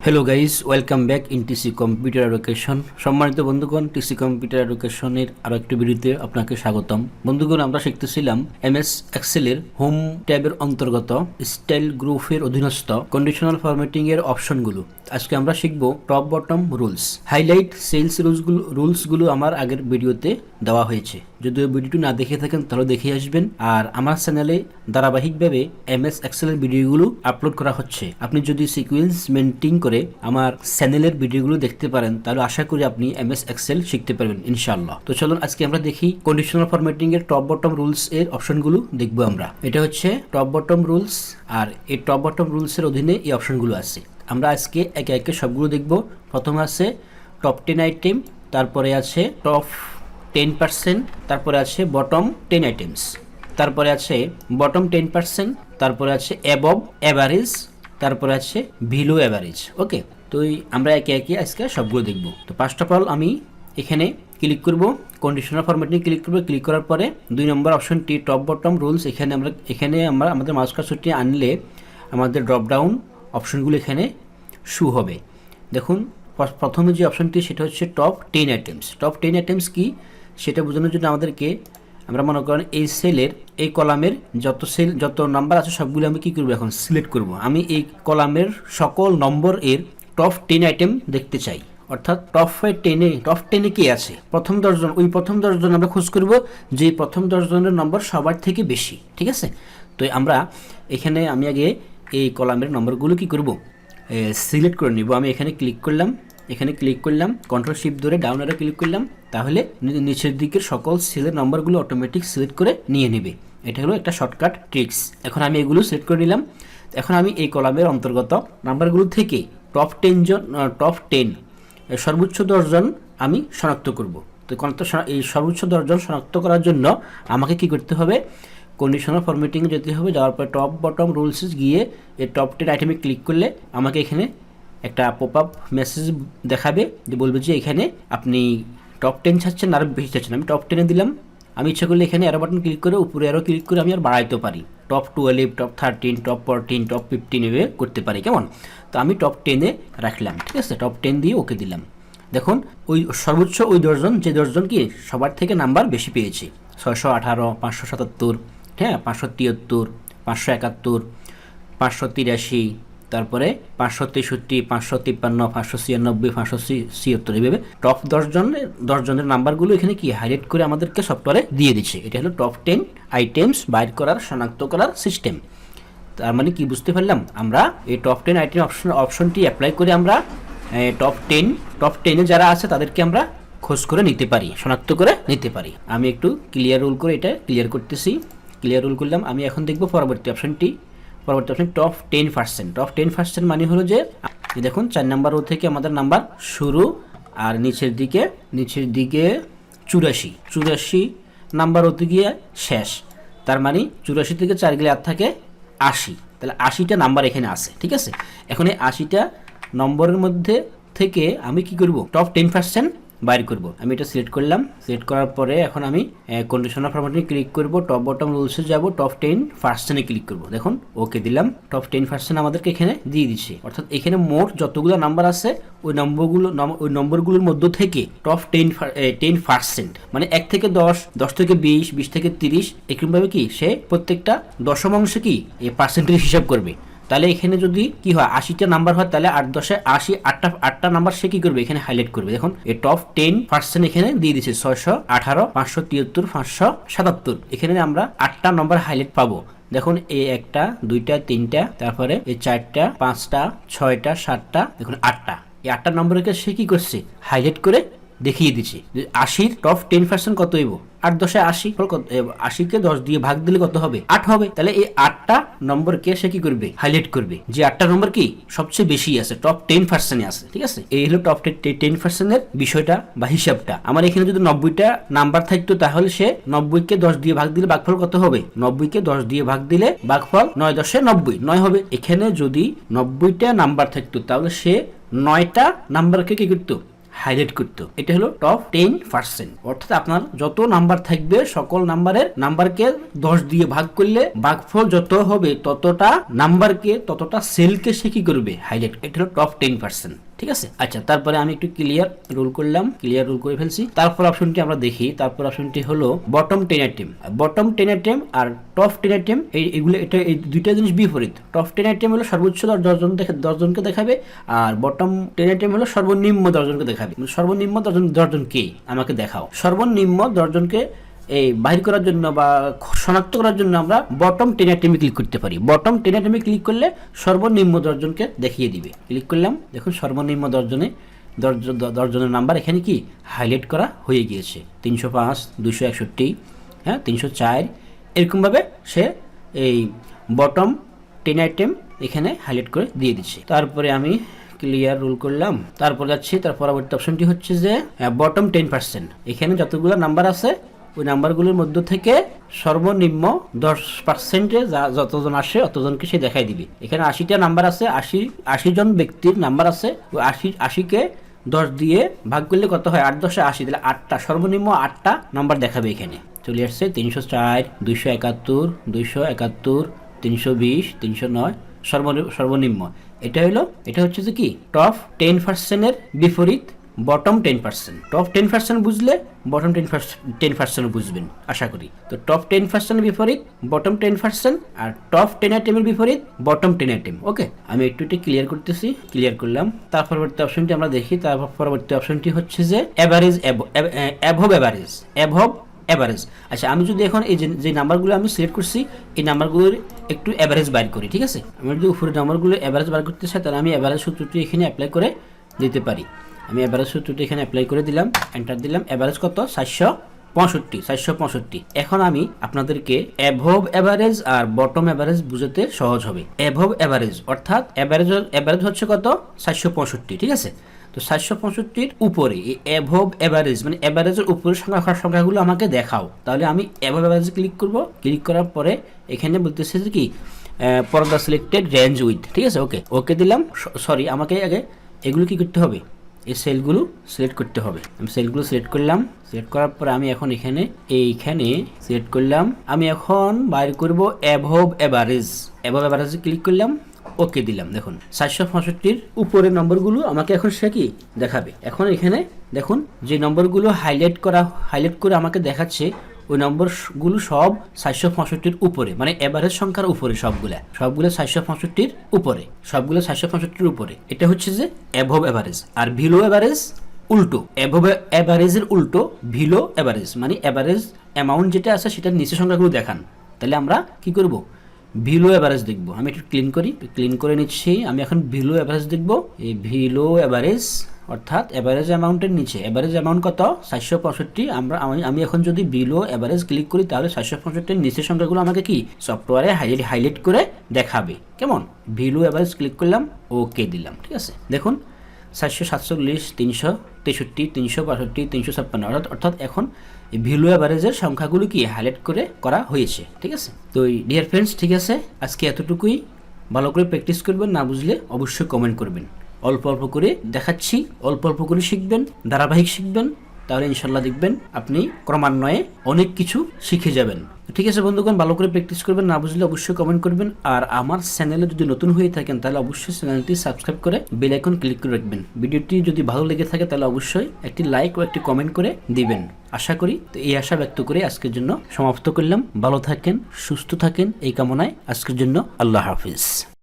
Hello guys, welcome back in TC computer education. সম্মানিত বন্ধুগণ, TC computer এডুকেশনের আরও একটি ভিডিওতে আপনাকে স্বাগতম। বন্ধুগণ, আমরা শিখতেছিলাম এমএস এক্সেলের হোম ট্যাবের অন্তর্গত স্টাইল গ্রুপের অধীনস্থ কন্ডিশনাল ফরম্যাটিং এর অপশনগুলো। আজকে আমরা শিখব top bottom rules. Highlight cells রুলসগুলো আমার আগের ভিডিওতে দেওয়া হয়েছে। যদি ওই ভিডিওটি না দেখে থাকেন তাহলে দেখে আসবেন। আর আমার চ্যানেলে ধারাবাহিকভাবে এমএস এক্সেলের ভিডিওগুলো আপলোড করা হচ্ছে। আপনি যদি সিকোয়েন্স মেনটেন করে আমার চ্যানেলের ভিডিওগুলো দেখতে পারেন তাহলে আশা করি আপনি এমএস এক্সেল শিখতে পারবেন ইনশাআল্লাহ। তো চলুন আজকে আমরা দেখি কন্ডিশনাল ফরম্যাটিং এর টপ বটম রুলস এর অপশনগুলো দেখবো আমরা। এটা হচ্ছে টপ বটম রুলস, আর এই টপ বটম রুলস এর অধীনে এই অপশনগুলো আছে। আমরা আজকে একে একে সবগুলো দেখব। প্রথমে আছে টপ 10 আইটেম, তারপরে আছে টপ 10%, তারপরে আছে বটম 10 আইটেমস, তারপরে আছে বটম 10%, তারপরে আছে অ্যাবভ অ্যাভারেজ, তারপরে আছে বিলো অ্যাভারেজ। ওকে, তো আমরা একে একে আজকে সবগুলো দেখব। তো ফার্স্ট অফ অল আমি এখানে ক্লিক করব, কন্ডিশনাল ফরম্যাটিং ক্লিক করব। ক্লিক করার পরে 2 নম্বর অপশনটি টপ বটম রুলস, এখানে আমরা আমাদের মাউস কার্সরটি আনলে আমাদের ড্রপ ডাউন অপশনগুলো এখানে শো হবে। দেখুন, প্রথমে যে অপশনটি সেটা হচ্ছে টপ 10 আইটেমস। টপ 10 আইটেমস কি সেটা বোঝানোর জন্য আমাদেরকে, আমরা মনে করেন এই সেলের এই কলামের যত নাম্বার আছে সবগুলো আমি কী করবো, এখন সিলেক্ট করব। আমি এই কলামের সকল নম্বর এর টপ 10 আইটেম দেখতে চাই। অর্থাৎ টপ 10-এ কি আছে, প্রথম 10 জন, ওই প্রথম 10 জন আমরা খোঁজ করব যে প্রথম 10 জনের নম্বর সবার থেকে বেশি। ঠিক আছে, তো আমরা এখানে আমি আগে এই কলামের নম্বরগুলো কি করব, সিলেক্ট করে নিব। আমি এখানে ক্লিক করলাম, কন্ট্রোল শিফট ধরে ডাউন অ্যারো ক্লিক করলাম, তাহলে নিচের দিকের সকল সেলের নম্বরগুলো অটোমেটিক সিলেক্ট করে নিয়ে নেবে। এটা হলো একটা শর্টকাট ট্রিক্স। এখন আমি এগুলো সিলেক্ট করে নিলাম। এখন আমি এই কলামের অন্তর্গত নাম্বারগুলো থেকে টপ 10 সর্বোচ্চ 10 জন আমি শনাক্ত করব। তো এই সর্বোচ্চ 10 জন শনাক্ত করার জন্য আমাকে কি করতে হবে, কন্ডিশনাল ফরম্যাটিংয়ে যেতে হবে। যাওয়ার পর টপ বটম রুলসে গিয়ে এই টপ 10 আইটেমে ক্লিক করলে আমাকে এখানে একটা পপ আপ মেসেজ দেখাবে, যে বলবে যে এখানে আপনি টপ 10 চাচ্ছেন আর বেশি চাচ্ছেন। আমি টপ 10-এ দিলাম। আমি ইচ্ছা করলে এখানে অ্যারো বাটন ক্লিক করে উপরে অ্যারো ক্লিক করে আমি আর বাড়াইতে পারি। টপ 12, টপ 13, টপ 14, টপ 15 এভাবে করতে পারি। কেমন? তো আমি টপ 10-এ রাখলাম। ঠিক আছে, টপ 10 দিয়ে ওকে দিলাম। দেখুন, ওই সর্বোচ্চ ওই 10 জন, যে 10 জন কি সবার থেকে নাম্বার বেশি পেয়েছে, 618, 577, হ্যাঁ 573, 571, 583, তারপরে 563, 553, 596, 576, এভাবে টপ 10 জনের নাম্বারগুলো এখানে কি হাইলাইট করে আমাদেরকে সফটওয়্যারে দিয়ে দিচ্ছে। এটা হলো টপ 10 আইটেমস বাইর করার, শনাক্ত করার সিস্টেম। তার মানে কি বুঝতে পারলাম, আমরা এই টপ 10 আইটেম অপশনটি অ্যাপ্লাই করে আমরা টপ 10-এ যারা আছে তাদেরকে আমরা খোঁজ করে নিতে পারি, শনাক্ত করে নিতে পারি। আমি একটু ক্লিয়ার রুল করে এটা ক্লিয়ার করতেছি। ক্লিয়ার রুল করলাম। আমি এখন দেখব পরবর্তী অপশন টপ 10%। টপ 10% মানে হলো যে দেখুন 4 নাম্বার রো থেকে আমাদের নাম্বার শুরু, আর নিচের দিকে 84 নাম্বার রোতে গিয়ে শেষ। তার মানে 84 থেকে 4 গেলে আর থাকে 80। তাহলে 80টা নাম্বার এখানে আছে। ঠিক আছে, এখন এই 80টা নম্বরের মধ্যে থেকে আমি কি করব, টপ 10% বাইর করব। আমি এটা সিলেক্ট করলাম। সিলেক্ট করার পরে এখন আমি কন্ডিশনাল ফরম্যাটিং ক্লিক করব, টপ বটম রুলসে যাব, টপ 10%-এ ক্লিক করব। দেখুন ওকে দিলাম। টপ 10% আমাদেরকে এখানে দিয়ে দিচ্ছে। অর্থাৎ এখানে মোট যতগুলো নাম্বার আছে ওই নম্বরগুলোর মধ্য থেকে টপ 10%, মানে 1 থেকে 10, 10 থেকে 20, 20 থেকে 30, এরকমভাবে কি সে প্রত্যেকটা দশম অংশে কি এই পার্সেন্টেজ হিসাব করবে। তাহলে এখানে যদি কি হয়, 80টা নাম্বার হয়, তাহলে 8 10 80, 8টা নাম্বার সে কি করবে, এখানে হাইলাইট করবে। দেখুন এই টপ 10% এখানে দিয়ে দিচ্ছে 618, 573, 577। এখানে আমরা 8টা নাম্বার হাইলাইট পাবো। দেখুন এই 1টা 2টা 3টা, তারপরে এই 4টা 5টা 6টা 7টা, দেখুন 8টা। এই 8টা নম্বরকে সে কি করছে, হাইলাইট করে দেখিয়ে দিচ্ছে। 80-র টপ 10% কত হইব, 8 10 80, 80-কে 10 দিয়ে ভাগ দিলে কত হবে, 8 হবে। তাহলে এই 8টা নম্বরকে সে কি করবে, হাইলাইট করবে, যে 8টা নম্বর কি সবচেয়ে বেশি আছে, টপ 10%-এ আছে। ঠিক আছে, এই হলো টপ 10%-এর বিষয়টা বা হিসাবটা। আমার এখানে যদি 90টা নাম্বার থাকতো তাহলে সে 90-কে 10 দিয়ে ভাগ দিলে ভাগফল কত হবে, 90-কে 10 দিয়ে ভাগ দিলে ভাগফল 9 10 90, 9 হবে। এখানে যদি 90টা নাম্বার থাকতো তাহলে সে 9টা নাম্বারকে কি করতো, হাইলাইট করতো। এটা হলো টপ 10%, অর্থাৎ আপনার যত নাম্বার থাকবে সকল নাম্বারকে 10 দিয়ে ভাগ করলে ভাগফল যত হবে ততটা নাম্বারকে, ততটা সেলকে সে কি করবে, হাইলাইট। এটা হলো টপ 10%, ঠিক আছে। আচ্ছা, তারপরে আমি একটু ক্লিয়ার রুল করলাম, ক্লিয়ার রুল করে ফেলছি। তারপর অপশনটি আমরা দেখি, তারপর অপশনটি হলো বটম 10 আইটেম। বটম 10 আইটেম আর টপ 10 আইটেম এইগুলো, এটা এই দুইটা জিনিস বিপরীত। টপ 10 আইটেম হলো সর্বোচ্চ 10 জনকে দেখাবে, আর বটম 10 আইটেম হলো সর্বনিম্ন 10 জনকে দেখাবে। সর্বনিম্ন 10 জন কে আমাকে দেখাও। সর্বনিম্ন 10 জনকে এই বাহির করার জন্য বা শনাক্ত করার জন্য আমরা বটম 10 আইটেমে ক্লিক করতে পারি। বটম 10 আইটেমে ক্লিক করলে সর্বনিম্ন 10 জনকে দেখিয়ে দিবে। ক্লিক করলাম, দেখুন সর্বনিম্ন 10 জনের নাম্বার এখানে কি হাইলাইট করা হয়ে গিয়েছে। 305, 261, হ্যাঁ 304, এরকমভাবে সে এই বটম 10 আইটেম এখানে হাইলাইট করে দিয়ে দিচ্ছে। তারপরে আমি ক্লিয়ার রুল করলাম, তারপর যাচ্ছি। তার পরবর্তী অপশনটি হচ্ছে যে বটম 10%। এখানে যতগুলো নাম্বার আছে ওই নাম্বারগুলোর মধ্যে থেকে সর্বনিম্ন 10%-এ যতজন আসে অতজনকে সে দেখাই দিবে। এখানে 80টা নাম্বার আছে, 80 জন ব্যক্তির নাম্বার আছে। ওই 80কে 10 দিয়ে ভাগ করলে কত হয়, 8 10 80, তাহলে 8টা, সর্বনিম্ন 8টা নাম্বার দেখাবে। এখানে চলে আসছে 304, 271, 271, 320, 309 সর্বনিম্ন। এটা হচ্ছে যে কি টপ 10%-এর বিপরীত বটম 10%। টপ 10% বুঝলে বটম 10% বুঝবেন আশা করি। তো টপ 10%-এর বিপরীত বটম 10%, আর টপ 10 আইটেমের বিপরীত বটম 10 আইটেম। ওকে, আমি একটু ক্লিয়ার করতেছি, ক্লিয়ার করলাম। তার পরবর্তী অপশনটি আমরা দেখি। তারপর পরবর্তী অপশনটি হচ্ছে যে average, above average, above average. আচ্ছা, আমি যদি এখন এই যে নাম্বারগুলো আমি সিলেক্ট করছি এই নাম্বারগুলোর একটু অ্যাভারেজ বাইর করি, ঠিক আছে। আমি যদি উপরে নাম্বারগুলো অ্যাভারেজ বার করতে চাই তাহলে আমি অ্যাভারেজ সূত্রটি এখানে অ্যাপ্লাই করে দিতে পারি। আমি অ্যাভারেজ সূত্রটি এখানে অ্যাপ্লাই করে দিলাম, এন্টার দিলাম। অ্যাভারেজ কত, 465। এখন আমি আপনাদেরকে অ্যাভব অ্যাভারেজ আর বটম অ্যাভারেজ বুঝাতে সহজ হবে। অ্যাভব অ্যাভারেজ অর্থাৎ অ্যাভারেজ হচ্ছে কত, 465, ঠিক আছে। তো 465-র উপরে এই অ্যাভব অ্যাভারেজ মানে অ্যাভারেজের উপরে সংখ্যাগুলো আমাকে দেখাও। তাহলে আমি অ্যাভব অ্যাভারেজে ক্লিক করব। ক্লিক করার পরে এখানে বলতেছে যে কি পর্দা সিলেক্টেড রেঞ্জ উইথ, ঠিক আছে। ওকে দিলাম। সরি, আমাকে আগে এগুলো কি করতে হবে, এই সেলগুলো সিলেক্ট করতে হবে। আমি সেলগুলো সিলেক্ট করলাম। সিলেক্ট করার পরে আমি এখন এইখানে সিলেক্ট করলাম। আমি এখন বাইর করব অ্যাভব অ্যাভারেজ। অ্যাভব অ্যাভারেজে ক্লিক করলাম, ওকে দিলাম। দেখুন 465-র উপরের নম্বরগুলো আমাকে এখন সে কি দেখাবে। এখন এখানে দেখুন যে নম্বরগুলো হাইলাইট করে আমাকে দেখাচ্ছে ওই নম্বরগুলো সব 465-র উপরে, মানে এভারেজ সংখ্যার উপরে। সবগুলো 465-র উপরে, সবগুলো 465-র উপরে। এটা হচ্ছে যে অ্যাভব এভারেজ। আর বিলো এভারেজ উল্টো, অ্যাভব এভারেজের উল্টো বিলো এভারেজ, মানে এভারেজ অ্যামাউন্ট যেটা আছে সেটার নিচে সংখ্যাগুলো দেখান। তাহলে আমরা কি করব, ভিলো এভারেজ দেখব। আমি একটু ক্লিন করে নিচ্ছি। আমি এখন ভিলো এভারেজ দেখব। এই ভিলো এভারেজ অর্থাৎ এভারেজ অ্যামাউন্টের নিচে, এভারেজ অ্যামাউন্ট কত, 465। আমি এখন যদি বিলো এভারেজ ক্লিক করি তাহলে 465-এর নিচের সংখ্যাগুলো আমাকে কি সফটওয়্যারে হাইলাইট করে দেখাবে। কেমন, ভিলো এভারেজ ক্লিক করলাম, ওকে দিলাম, ঠিক আছে। দেখুন 447, 363, 365, 356, অর্থাৎ এখন ভিলো এভারেজের সংখ্যাগুলো কি হাইলাইট করে করা হয়েছে, ঠিক আছে। তো ডিয়ার ফ্রেন্ডস, ঠিক আছে, আজকে এতটুকুই। ভালো করে প্র্যাকটিস করবেন, না বুঝলে অবশ্যই কমেন্ট করবেন। অল্প অল্প করে দেখাচ্ছি, অল্প অল্প করে শিখবেন, ধারাবাহিক শিখবেন, তাহলে ইনশাল্লাহ দেখবেন আপনি ক্রমান্বয়ে অনেক কিছু শিখে যাবেন। ঠিক আছে বন্ধুগণ, ভালো করে প্র্যাকটিস করবেন, না বুঝলে অবশ্যই কমেন্ট করবেন। আর আমার চ্যানেলে যদি নতুন হয়ে থাকেন তাহলে অবশ্যই চ্যানেলটি সাবস্ক্রাইব করে বেল আইকন ক্লিক করে রাখবেন। ভিডিওটি যদি ভালো লেগে থাকে তাহলে অবশ্যই একটি লাইক ও একটি কমেন্ট করে দিবেন আশা করি। তো এই আশা ব্যক্ত করে আজকের জন্য সমাপ্ত করলাম। ভালো থাকেন, সুস্থ থাকেন এই কামনায় আজকের জন্য আল্লাহ হাফিজ।